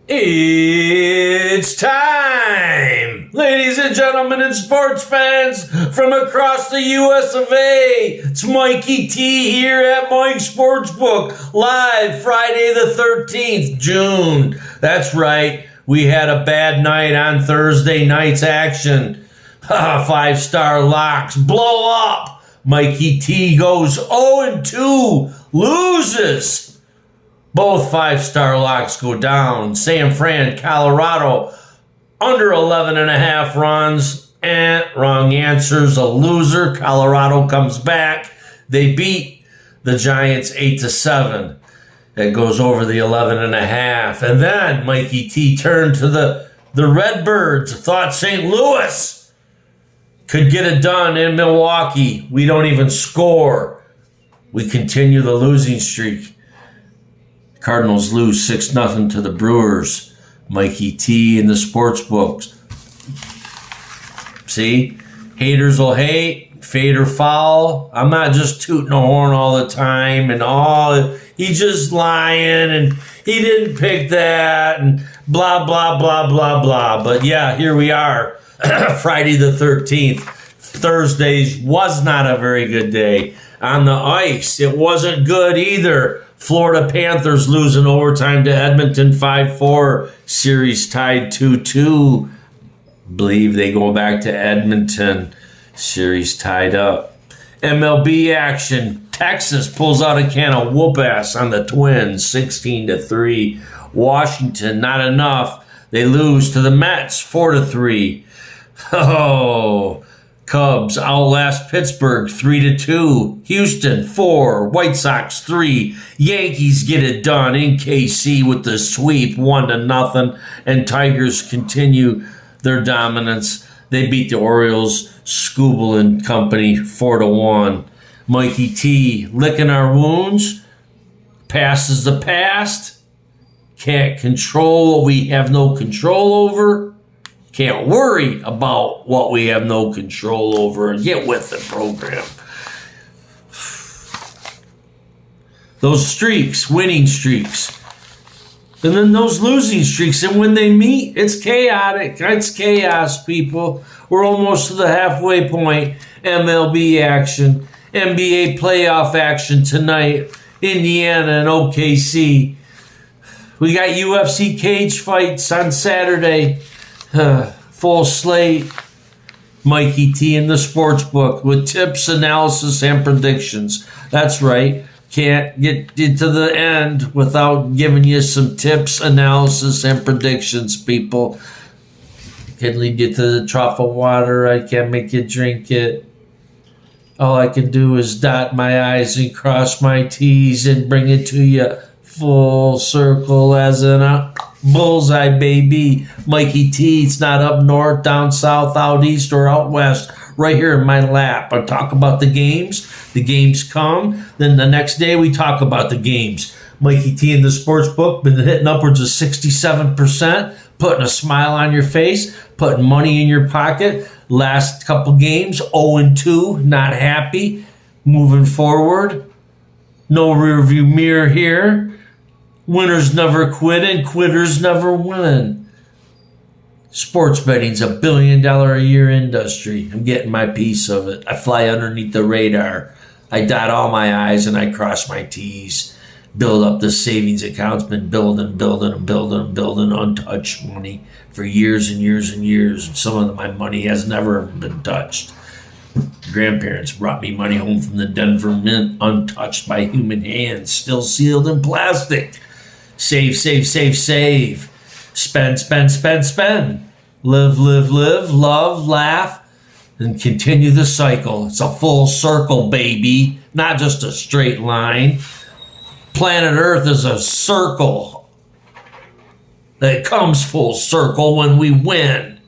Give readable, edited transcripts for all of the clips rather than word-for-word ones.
It's time! Ladies and gentlemen and sports fans from across the US of A, it's Mikey T here at Mike's SportsBook, live Friday the 13th, June. That's right, we had a bad night on Thursday night's action. 5-star locks blow up. Mikey T goes 0-2, loses. Both 5-star locks go down. San Fran, Colorado, under 11.5 runs. Wrong answer's a loser. Colorado comes back. They beat the Giants 8-7. It goes over the 11.5. And then Mikey T turned to the Redbirds. Thought St. Louis could get it done in Milwaukee. We don't even score. We continue the losing streak. Cardinals lose 6-0 to the Brewers. Mikey T in the sports books. See? Haters will hate, fade or foul. I'm not just tooting a horn all the time and all. He's just lying and he didn't pick that and blah, blah, blah, blah, blah. But yeah, here we are. Friday the 13th. Thursdays was not a very good day. On the ice, it wasn't good either. Florida Panthers losing overtime to Edmonton 5-4. Series tied 2-2. Believe they go back to Edmonton. Series tied up. MLB action. Texas pulls out a can of whoop ass on the Twins 16-3. Washington, not enough. They lose to the Mets 4-3. Oh, Cubs outlast Pittsburgh 3-2. Houston 4. White Sox 3. Yankees get it done in KC with the sweep 1-0. And Tigers continue their dominance. They beat the Orioles, Scooble and company 4-1. Mikey T licking our wounds. Past is the past. Can't control what we have no control over. Can't worry about what we have no control over and get with the program. Those streaks, winning streaks. And then those losing streaks. And when they meet, it's chaotic. It's chaos, people. We're almost to the halfway point. MLB action. NBA playoff action tonight. Indiana and OKC. We got UFC cage fights on Saturday. Full slate. Mikey T in the sports book with tips, analysis, and predictions. That's right. Can't get to the end without giving you some tips, analysis, and predictions, people. Can lead you to the trough of water. I can't make you drink it. All I can do is dot my I's and cross my T's and bring it to you full circle as in bullseye, baby. Mikey T. It's not up north, down south, out east, or out west. Right here in my lap. I talk about the games. The games come. Then the next day we talk about the games. Mikey T in the sports book been hitting upwards of 67%, putting a smile on your face, putting money in your pocket. Last couple games, 0-2, not happy. Moving forward. No rearview mirror here. Winners never quit and quitters never win. Sports betting's $1 billion a year industry. I'm getting my piece of it. I fly underneath the radar. I dot all my I's and I cross my T's. Build up the savings accounts. Been building untouched money for years and years and years. And some of my money has never been touched. Grandparents brought me money home from the Denver Mint, untouched by human hands, still sealed in plastic. Save, save, save, save. Spend, spend, spend, spend. Live, live, live, love, laugh, and continue the cycle. It's a full circle, baby, not just a straight line. Planet Earth is a circle that comes full circle when we win.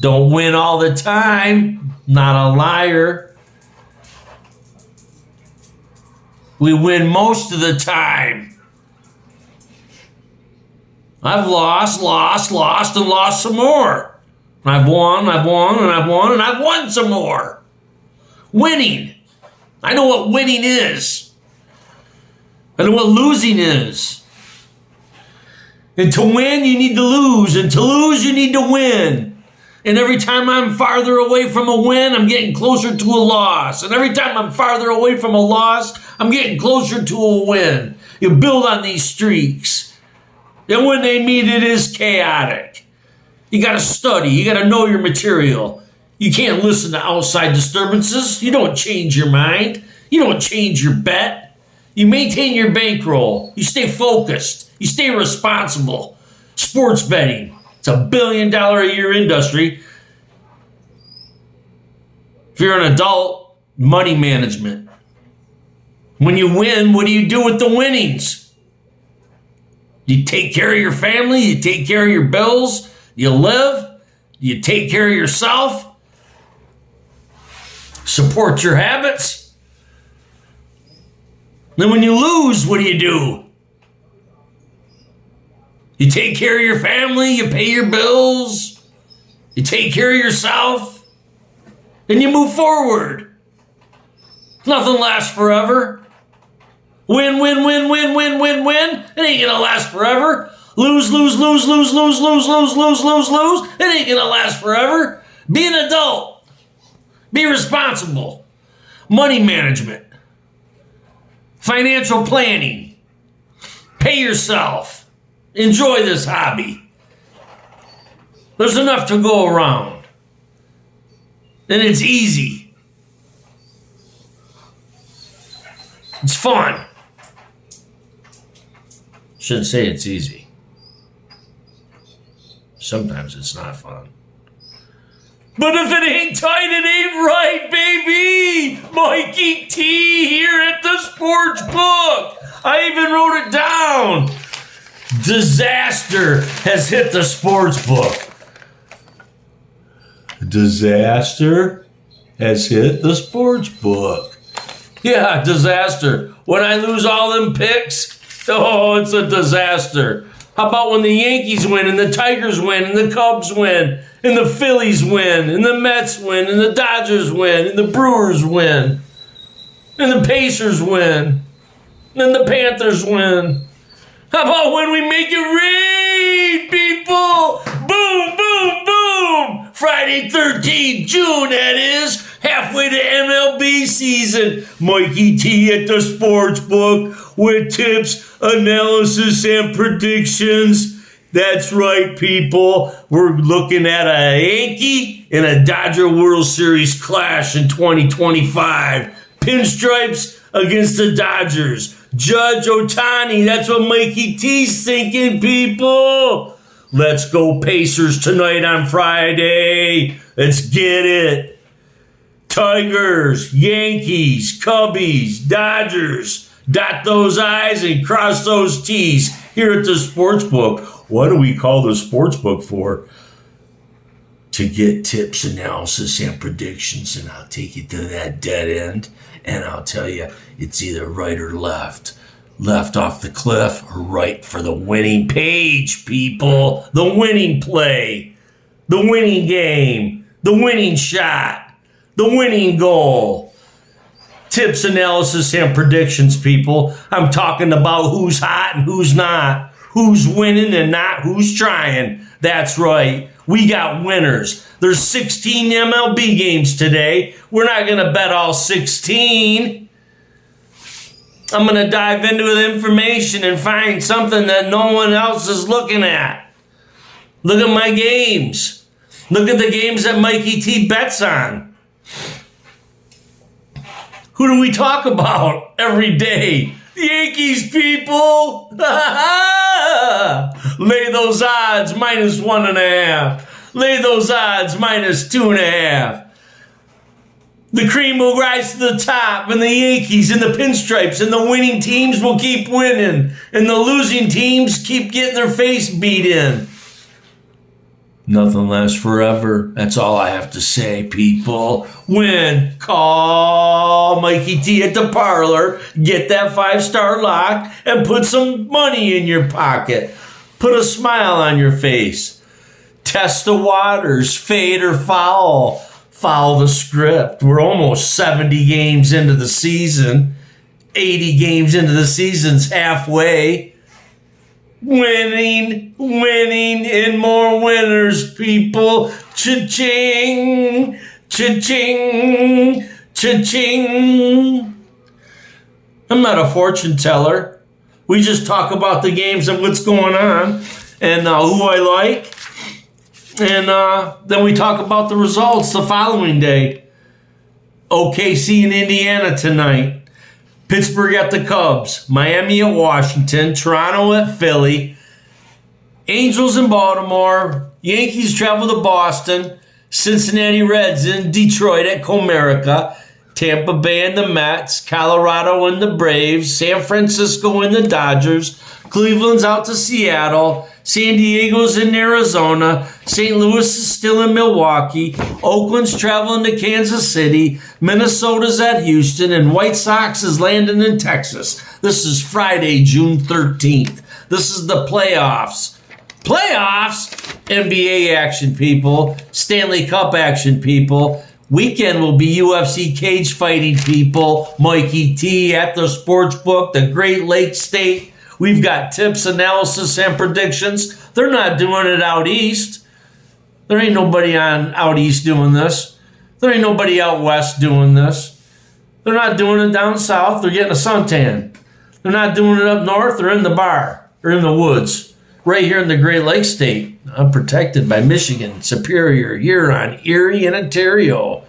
Don't win all the time. Not a liar. We win most of the time. I've lost, and lost some more. I've won, and I've won some more. Winning. I know what winning is. I know what losing is. And to win, you need to lose. And to lose, you need to win. And every time I'm farther away from a win, I'm getting closer to a loss. And every time I'm farther away from a loss, I'm getting closer to a win. You build on these streaks. And when they meet, it is chaotic. You got to study. You got to know your material. You can't listen to outside disturbances. You don't change your mind. You don't change your bet. You maintain your bankroll. You stay focused. You stay responsible. Sports betting. It's $1 billion a year industry. If you're an adult, money management. When you win, what do you do with the winnings? You take care of your family. You take care of your bills. You live. You take care of yourself. Support your habits. Then when you lose, what do? You take care of your family, you pay your bills, you take care of yourself, and you move forward. Nothing lasts forever. Win, win, win, win, win, win, win. It ain't gonna last forever. Lose, lose, lose, lose, lose, lose, lose, lose, lose, lose. It ain't gonna last forever. Be an adult. Be responsible. Money management. Financial planning. Pay yourself. Enjoy this hobby. There's enough to go around. And it's easy. It's fun. Shouldn't say it's easy. Sometimes it's not fun. But if it ain't tight, it ain't right, baby! Mikey T here at the SportsBook. I even wrote it down. Disaster has hit the SportsBook. Disaster has hit the SportsBook. Yeah, disaster. When I lose all them picks, oh, it's a disaster. How about when the Yankees win and the Tigers win and the Cubs win and the Phillies win and the Mets win and the Dodgers win and the Brewers win and the Pacers win and the Panthers win? How about when we make it rain, people? Boom, boom, boom. Friday 13th, June, that is. Halfway to MLB season. Mikey T at the SportsBook with tips, analysis, and predictions. That's right, people. We're looking at a Yankee and a Dodger World Series clash in 2025. Pinstripes against the Dodgers. Judge Ohtani, that's what Mikey T's thinking, people. Let's go Pacers tonight on Friday. Let's get it. Tigers, Yankees, Cubbies, Dodgers. Dot those I's and cross those T's here at the SportsBook. What do we call the SportsBook for? To get tips, analysis, and predictions, and I'll take you to that dead end. And I'll tell you, it's either right or left. Left off the cliff or right for the winning page, people. The winning play. The winning game. The winning shot. The winning goal. Tips, analysis, and predictions, people. I'm talking about who's hot and who's not. Who's winning and not who's trying. That's right. We got winners. There's 16 MLB games today. We're not going to bet all 16. I'm going to dive into the information and find something that no one else is looking at. Look at my games. Look at the games that Mikey T bets on. Who do we talk about every day? The Yankees, people. Lay those odds -1.5. Lay those odds -2.5. The cream will rise to the top, and the Yankees and the Pinstripes and the winning teams will keep winning, and the losing teams keep getting their face beat in. Nothing lasts forever. That's all I have to say, people. Win. Call Mikey T at the parlor. Get that 5-star lock and put some money in your pocket. Put a smile on your face. Test the waters. Fade or foul. Follow the script. We're almost 70 games into the season. 80 games into the season's halfway. Winning, winning, and more winners, people. Cha-ching, cha-ching, cha-ching. I'm not a fortune teller. We just talk about the games and what's going on and who I like. And then we talk about the results the following day. OKC in Indiana tonight. Pittsburgh at the Cubs. Miami at Washington. Toronto at Philly. Angels in Baltimore. Yankees travel to Boston. Cincinnati Reds in Detroit at Comerica. Tampa Bay and the Mets. Colorado and the Braves. San Francisco and the Dodgers. Cleveland's out to Seattle. San Diego's in Arizona. St. Louis is still in Milwaukee. Oakland's traveling to Kansas City. Minnesota's at Houston. And White Sox is landing in Texas. This is Friday, June 13th. This is the playoffs. Playoffs? NBA action, people. Stanley Cup action, people. Weekend will be UFC cage fighting, people. Mikey T at the Sportsbook, the Great Lakes State. We've got tips, analysis, and predictions. They're not doing it out east. There ain't nobody out east doing this. There ain't nobody out west doing this. They're not doing it down south. They're getting a suntan. They're not doing it up north. They're in the bar or in the woods. Right here in the Great Lakes State. I'm protected by Michigan, Superior, Huron, Erie, and Ontario.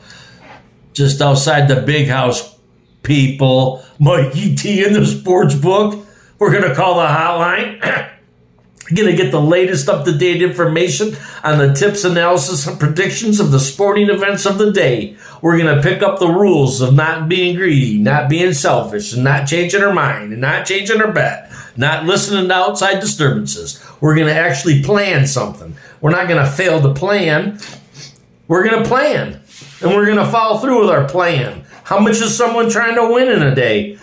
Just outside the big house, people. Mikey T in the Sportsbook. We're going to call the hotline. Going to get the latest up-to-date information on the tips, analysis, and predictions of the sporting events of the day. We're going to pick up the rules of not being greedy, not being selfish, and not changing our mind, and not changing our bet, not listening to outside disturbances. We're going to actually plan something. We're not going to fail to plan. We're going to plan, and we're going to follow through with our plan. How much is someone trying to win in a day?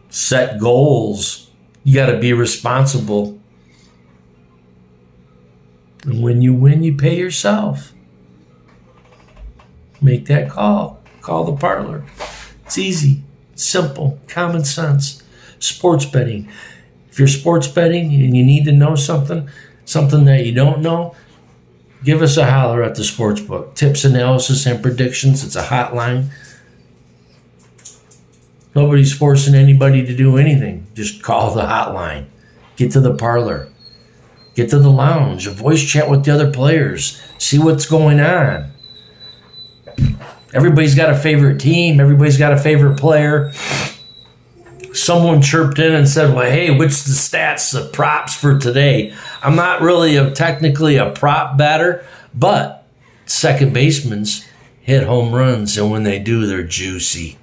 Set goals. You got to be responsible. And when you win, you pay yourself. Make that call. Call the parlor. It's easy, simple, common sense. Sports betting. If you're sports betting and you need to know something that you don't know, give us a holler at the Sportsbook. Tips, analysis, and predictions. It's a hotline. Nobody's forcing anybody to do anything. Just call the hotline. Get to the parlor. Get to the lounge. A voice chat with the other players. See what's going on. Everybody's got a favorite team. Everybody's got a favorite player. Someone chirped in and said, well, hey, what's the stats, the props for today? I'm not really technically a prop batter, but second basemans hit home runs, and when they do, they're juicy.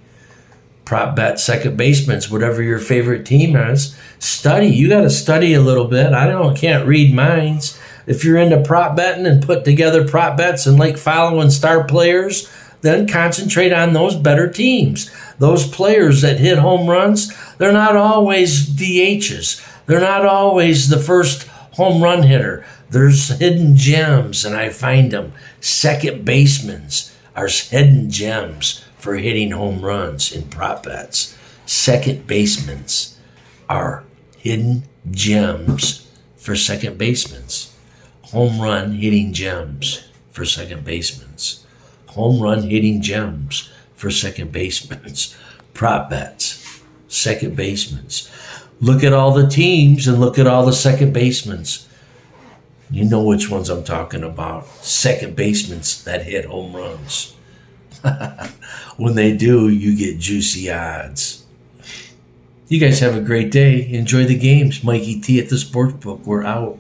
Prop bet second baseman, whatever your favorite team is. Study. You got to study a little bit. Can't read minds. If you're into prop betting and put together prop bets and like following star players, then concentrate on those better teams. Those players that hit home runs, they're not always DHs. They're not always the first home run hitter. There's hidden gems, and I find them. Second basemen are hidden gems for hitting home runs in prop bets. Second basemen are hidden gems for second basemen. Home run hitting gems for second basemen. Home run hitting gems for second basemen. Prop bets, second basemen. Look at all the teams and look at all the second basemen. You know which ones I'm talking about. Second basemen that hit home runs. When they do, you get juicy odds. You guys have a great day. Enjoy the games. Mikey T at the Sportsbook. We're out.